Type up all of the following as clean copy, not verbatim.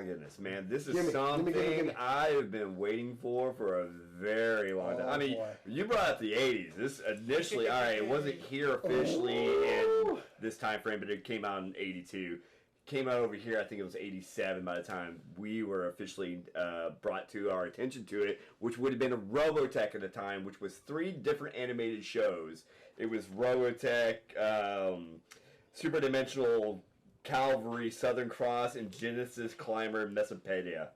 goodness, man. This is something I have been waiting for a very long time. I mean, you brought up the 80s. This initially, all right, it wasn't here officially in this time frame, but it came out in 82. Came out over here, I think it was 87 by the time we were officially brought to our attention to it, which would have been a Robotech at the time, which was 3 different animated shows. It was Robotech, Super Dimensional Cavalry, Southern Cross, and Genesis Climber, Mesopotamia.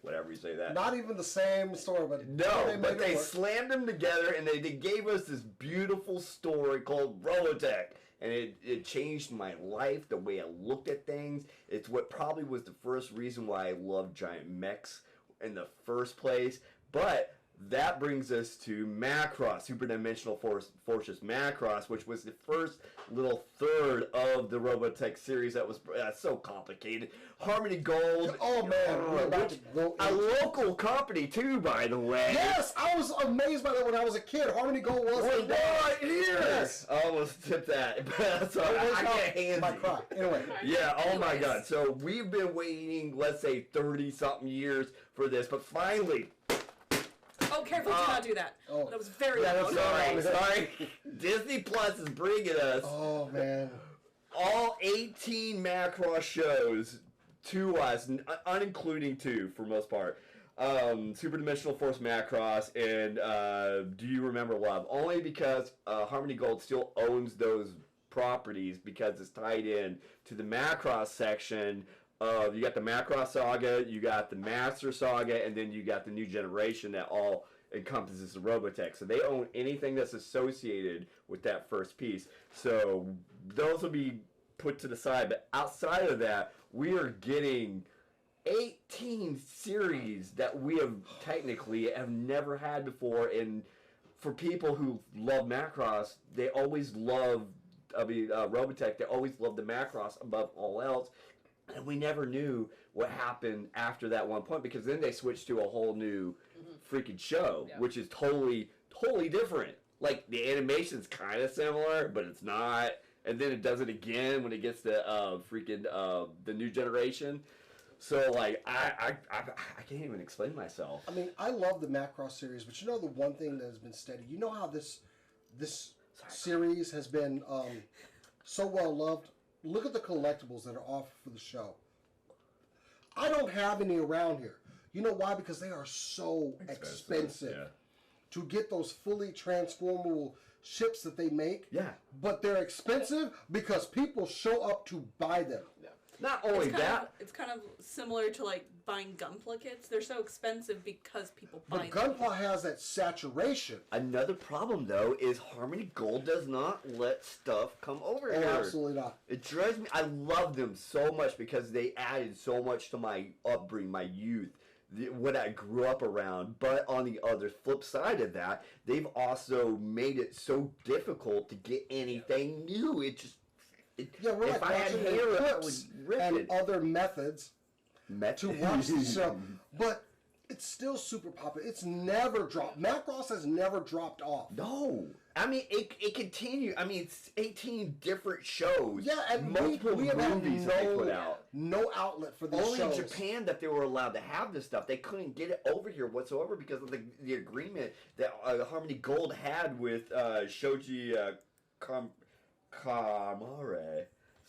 Whatever you say that. Not even the same story, but they slammed them together and they gave us this beautiful story called Robotech. And it changed my life, the way I looked at things. It's what probably was the first reason why I loved giant mechs in the first place. But that brings us to Macross, Super Dimensional Forces Macross, which was the first little third of the Robotech series that was so complicated. Harmony Gold. Oh, man. A local company, too, by the way. Yes, I was amazed by that when I was a kid. Harmony Gold was right here. Yes. I almost tipped that. But I can't hand my cry. Anyway. Yeah, oh, my God. So we've been waiting, let's say, 30-something years for this, but finally... Oh, careful, do not do that. Oh. That was very loud. Sorry. Disney Plus is bringing us all 18 Macross shows to us, unincluding 2 for most part. Super Dimensional Force Macross and Do You Remember Love? Only because Harmony Gold still owns those properties because it's tied in to the Macross section. You got the Macross Saga, you got the Master Saga, and then you got the New Generation that all encompasses the Robotech. So they own anything that's associated with that first piece. So those will be put to the side. But outside of that, we are getting 18 series that we have never had before. And for people who love Macross, they always love Robotech. They always love the Macross above all else. And we never knew what happened after that one point because then they switched to a whole new freaking show, which is totally different. Like, the animation's kind of similar, but it's not. And then it does it again when it gets to the New Generation. So, like, I can't even explain myself. I mean, I love the Macross series, but you know the one thing that has been steady? You know how this series has been so well loved? Look at the collectibles that are offered for the show. I don't have any around here. You know why? Because they are so expensive. To get those fully transformable ships that they make. Yeah. But they're expensive because people show up to buy them. Yeah. Not only that. It's kind of similar to, like, buying Gunpla kits. They're so expensive because people buy them. But Gunpla has that saturation. Another problem, though, is Harmony Gold does not let stuff come over here. Absolutely not. It drives me. I love them so much because they added so much to my upbringing, my youth, what I grew up around. But on the other flip side of that, they've also made it so difficult to get anything new. It just... we're if I had hair, I would rip and it. other methods to watch the show. But it's still super popular. It's never dropped. Macross has never dropped off. No. I mean, it continued. I mean, it's 18 different shows. Yeah, and multiple we have movies that they put out. No outlet for these shows. Only in Japan that they were allowed to have this stuff. They couldn't get it over here whatsoever because of the agreement that Harmony Gold had with Shoji Kamare.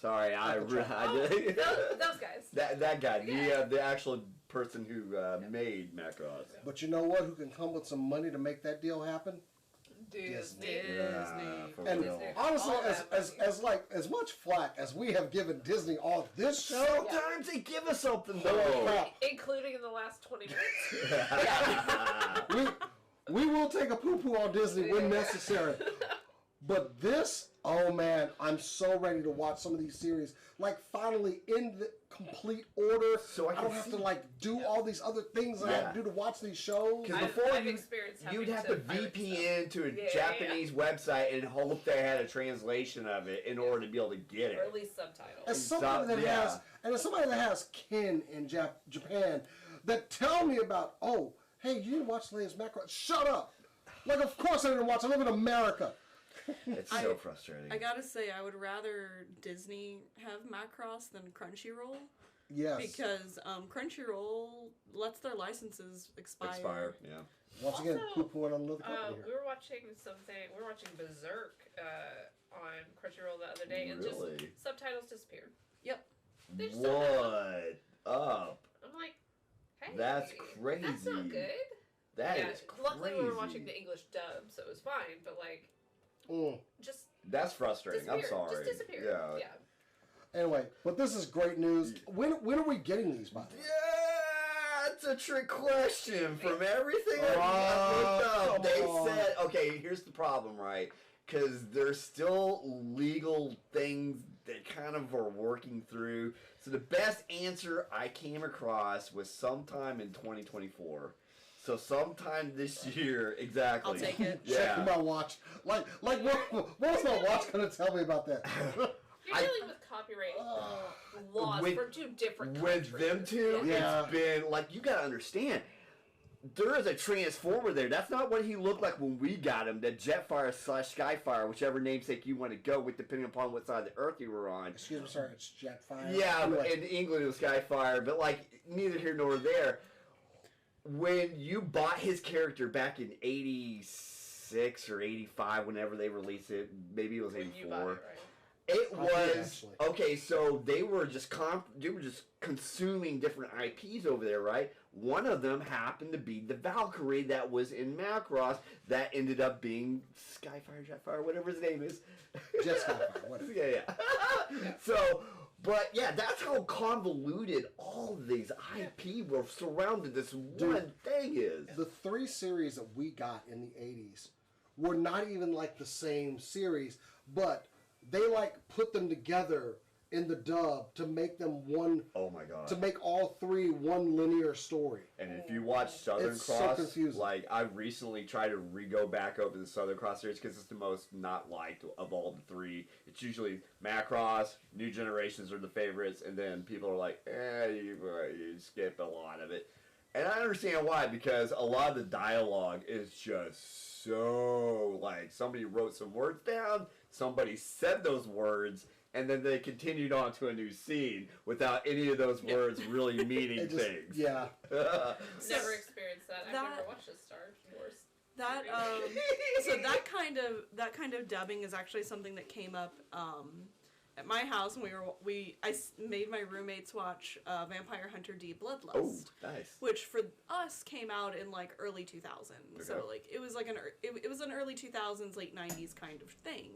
Sorry, those guys. That guy, the actual person who made Macross. But you know what? Who can come with some money to make that deal happen? Disney. And honestly, as much flack as we have given Disney on this show, sometimes they give us something though, including in the last 20 minutes. we will take a poo-poo on Disney when necessary. But this, oh man, I'm so ready to watch some of these series. Like, finally in the complete order. So I don't have to, like, do all these other things that I have to do to watch these shows. Because before you'd have to VPN to a Japanese website and hope they had a translation of it in order to be able to get it. Or at least subtitles. As somebody that has kin in Japan that tell me about, oh, hey, you didn't watch the latest Macross. Shut up. Like, of course I didn't watch. I live in America. It's so frustrating. I gotta say, I would rather Disney have Macross than Crunchyroll. Yes. Because Crunchyroll lets their licenses expire. Yeah. Once again, Also, poo-pooing on another company we here. were watching Berserk on Crunchyroll the other day, and just Really? subtitles disappeared. Yep. They just don't have them. What up? I'm like, hey, That's crazy. That's not good. That yeah, is crazy. luckily we were watching the English dub, so it was fine. But like, just That's frustrating. I'm sorry. Just disappeared. Yeah. Anyway, but this is great news. When are we getting these, by the way? Yeah, it's a trick question. From everything I looked up, come they on. said, okay, here's the problem, right? Because there's still legal things they kind of are working through. So the best answer I came across was sometime in 2024. So sometime this year, exactly. I'll take it. Yeah. Checking my watch. Like what was my watch going to tell me about that? You're dealing with copyright laws with- from two different countries. With them two, Yeah. it's been like, you gotta understand. There is a transformer there. That's not what he looked like when we got him. The Jetfire / Skyfire, whichever namesake you want to go with, depending upon what side of the Earth you were on. Excuse me, sorry, it's Jetfire. Yeah, Anyway. in England it was Skyfire, but like neither here nor there. When you bought his character back in '86 or '85, whenever they released it, maybe it was When you bought '84. it, right? It I did, was actually. okay. So they were just consuming different IPs over there, right? One of them happened to be the Valkyrie that was in Macross that ended up being Skyfire, Jetfire, whatever his name is. Jet Skyfire, whatever. Yeah. So, but yeah, that's how convoluted all of these IP were surrounded. This one thing is. The 3 series that we got in the 80s were not even like the same series, but they like put them together in the dub to make them one, Oh my god. to make all 3 one linear story. And if you watch Southern It's so Cross, confusing. like I recently tried to go back over the Southern Cross series because it's the most not liked of all the 3. It's usually Macross, New Generations are the favorites, and then people are like, you skip a lot of it. And I understand why, because a lot of the dialogue is just so like somebody wrote some words down, somebody said those words, and then they continued on to a new scene without any of those words really meaning It just- things. Yeah. Never experienced that. I've That- never watched a Star Wars. That so that kind of dubbing is actually something that came up at my house when I made my roommates watch Vampire Hunter D Bloodlust. Oh, nice. Which for us came out in like early 2000s. So Okay. like it was like it was an early 2000s late 90s kind of thing.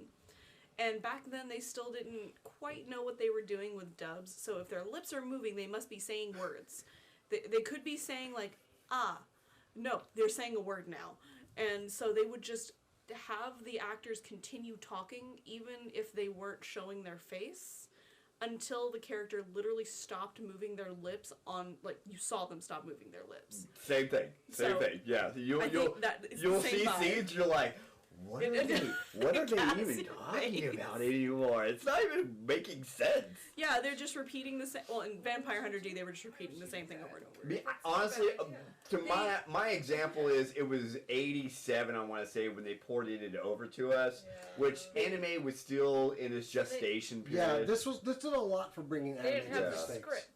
And back then they still didn't quite know what they were doing with dubs. So if their lips are moving, they must be saying words. They could be saying like no, they're saying a word now. And so they would just have the actors continue talking even if they weren't showing their face until the character literally stopped moving their lips on, like, you saw them stop moving their lips. Same thing. So, Yeah. You'll think that it's you'll the same see vibe. scenes. You're like, what are they Gas even in talking face. about anymore? It's not even making sense. Yeah, they're just repeating the same. Well, in Vampire Hunter D, they were just repeating the same thing over and over. Honestly, That's a bad idea. to my example is it was '87. I want to say when they ported it over to us, Yeah. which anime was still in its gestation Yeah, period. this did a lot for bringing They anime didn't to have the the States. scripts.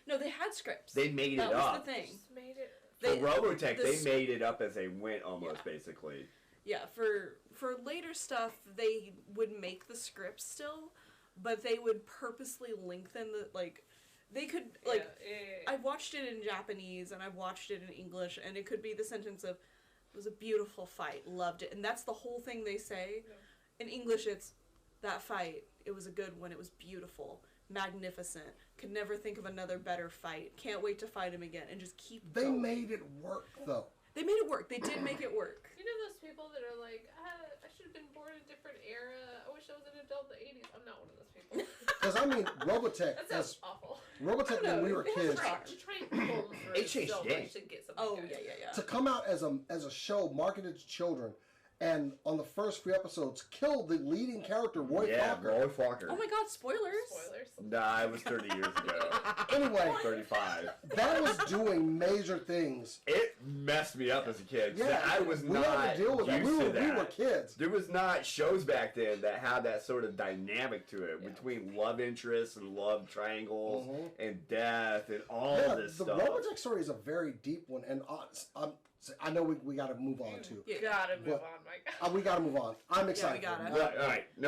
No, they had scripts. They made that it was up. the thing. Just made it. For They- Robotech, the they s- made it up as they went, almost Yeah. basically. Yeah, for later stuff, they would make the scripts still, but they would purposely lengthen the, like, they could, like, yeah. I've watched it in Japanese and I've watched it in English, and it could be the sentence of, it was a beautiful fight, loved it, and that's the whole thing they say. Yeah. In English, it's, that fight, it was a good one, it was beautiful, magnificent, could never think of another better fight, can't wait to fight him again, and just keep They going. made it work, though. They made it work, they did make it work. You know those people that are like, I should have been born in a different era. I wish I was an adult in the 80s. I'm not one of those people. Because, I mean, Robotech, That sounds awful. Robotech when we were It has kids, charm. To try and comb through It changed so the game. much to get something Oh, good. yeah. to come out as a show marketed to children and on the first few episodes killed the leading character, Roy Fokker. Roy Fokker. Oh my god, spoilers! Nah, it was 30 years ago. Anyway, 35. that was doing major things. It messed me up as a kid. Yeah, I was we not had to deal with that. used to that. We were kids. There was not shows back then that had that sort of dynamic to it between love interests and love triangles and death and all this the stuff. The Robotech story is a very deep one, and I know we got to move on too. You gotta move on, Mike. We got to move on. I'm excited. Yeah, we gotta. All right. No,